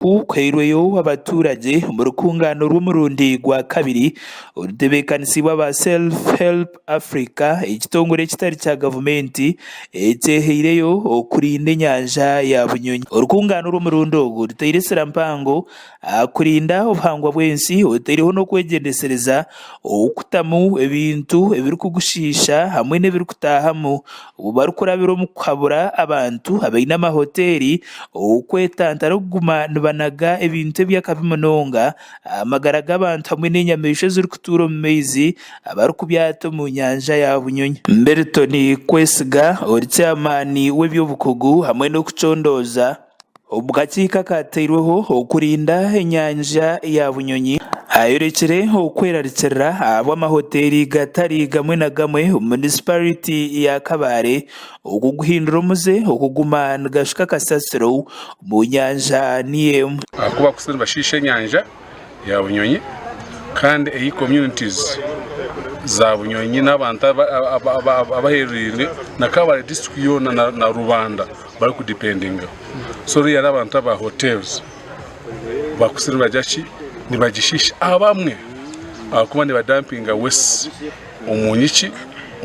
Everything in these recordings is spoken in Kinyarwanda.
Kwehirweyo abaturage mu rukungano rw'umurundi gwa kabiri urutebekanisi w'aba Self Help Africa igitongore kitari cya gavumenti cyehireyo okurinda enyanja ya Bunyonyi. Urukungano rw'umurundi ogu ruteiresera mpango kurinda obuhangwa bwensi oteireho no kwegendesereza okutamu ebintu ebirikugushisha hamwe n'ebirikutahamu ubu barikurabira omu kuhabura abantu abaine amahoteri okwetantara okuguma banaga ebintu ebyakabi munonga amagara g'abantu hamwe n'enyamaishwa zirikutuura omu maizi abarikubyata omu nyanja ya Bunyonyi. Mberton Kwesiga ori chairman w'ebyobukugu hamwe n'okucondoza omu kakiiko akateirweho okurinda enyanja ya Bunyonyi ayorekire okwerarikirira ab'amahoteri gatari gamwe na gamwe omu municipality ya Kabare okuguhindura omuze okuguma nigashuka kasasiro mu nyanja niyemu kuba kusiri bashisha enyanja ya Bunyonyi kandi eyi communities za Bunyonyi n'abantu abahererine na Kabare district yona na Rubanda bari kudependinga so rero abantu aba hotels bakusiri bajachi nibagishisha abamwe akuba ni badampinga west omunyiki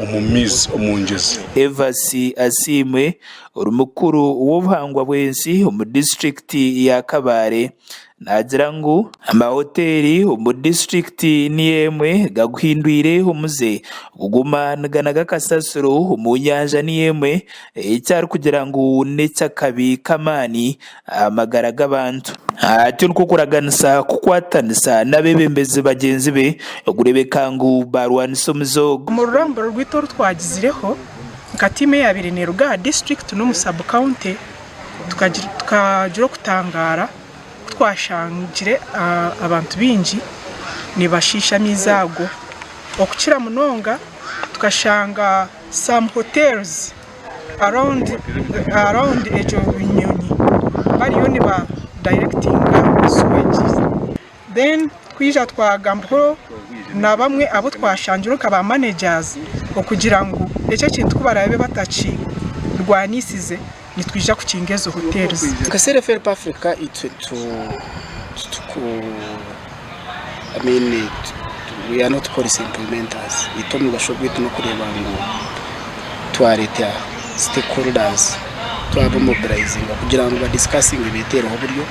omumizi omungezi. Evasi Asimwe urumukuru w'obuhangwa bwensi omu district ya Kabare nagira ngu amahoteri omu district niyemwe gaguhindwire omuze kuguma niganaga kasasiro omu nyanja niyemwe ekyari kugira ngu n'ekyakabi k'amaani amagara g'abantu atyo nikwo kuraganisa kukwatanisa n'abebembezi bagenzi be okurebeka ngu barwanisa omuze ogu. Mu ruramburo rw'ito twagizireho nka timu ya Ruga district no mu sub county tukagira okutangara twashangire abantu bingi nibashisha mizago okukira munonga tukashanga some hotels around ejo Bunyonyi bariyo niba directing sewage then kwija twagambaho na bamwe abo twashangira nkaba managers okugira ngo ecyo kintu kubarabe bataci rwanisize nitwija kukingezo hotels. Self Help Africa we are not policy implementers. Itomu gashobwe no kureba ngo twareta stakeholders twaba mobilizing kugira ngo discussing ibitero ho buryo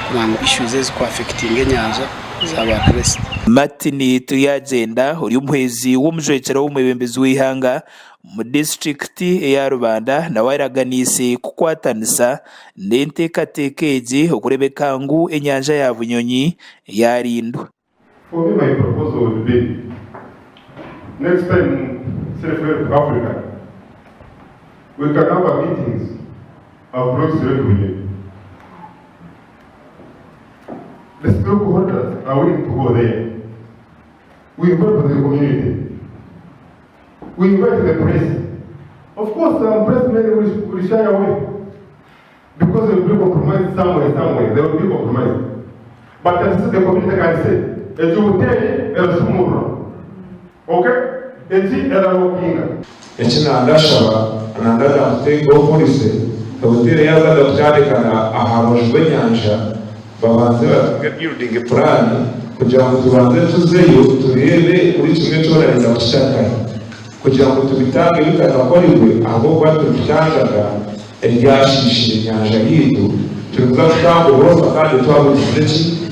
kurango issues zo affecting enyanja zaba crest. Martin Tuyagenda uri umuhezi w'umujwekero w'umubembezi w'ihanga mu district ya Rubanda na waraganise kukwatanisa n'entekatekeje okurebeka ngu enyanja ya Bunyonyi yarindwa. For me, my proposal would be next time Self Help Africa we can have a meetings approach Lake Bunyonyi. The stakeholders are willing to go there. We invite the community. We invite the press. Of course, some pressmen will shy away because they will be compromised somewhere. They will be compromised. But at least the community can say, "Ejo hotel el sumuro." Okay? Eji el walkinga. Echina andashaba anandara mtengo polisi. Hotel yaza daktari kana aharojwe nyanja. Babanze building plan kugira ngo tubanze tuzeyo turebe muri kimwe cyorarenda gushaka kugira ngo tubitange bikanakorerwe aho batubyangaga ryashishije nyanja yidu turuza kutambo roza kandi twabuze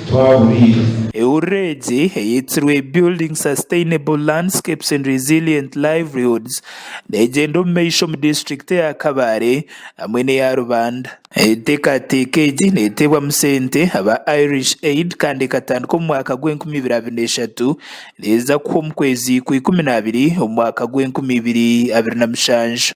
twaburiye. Eureji yitirwe Building Sustainable Landscapes and Resilient Livelihoods negendo meisho mu district ya Kabare hamwe ne ya Rubanda etekatekeji netebwa musente aba Irish Aid kandi katandika mu mwaka gw'2023 leza ku mu kwezi ku 12 mu mwaka gw'2027.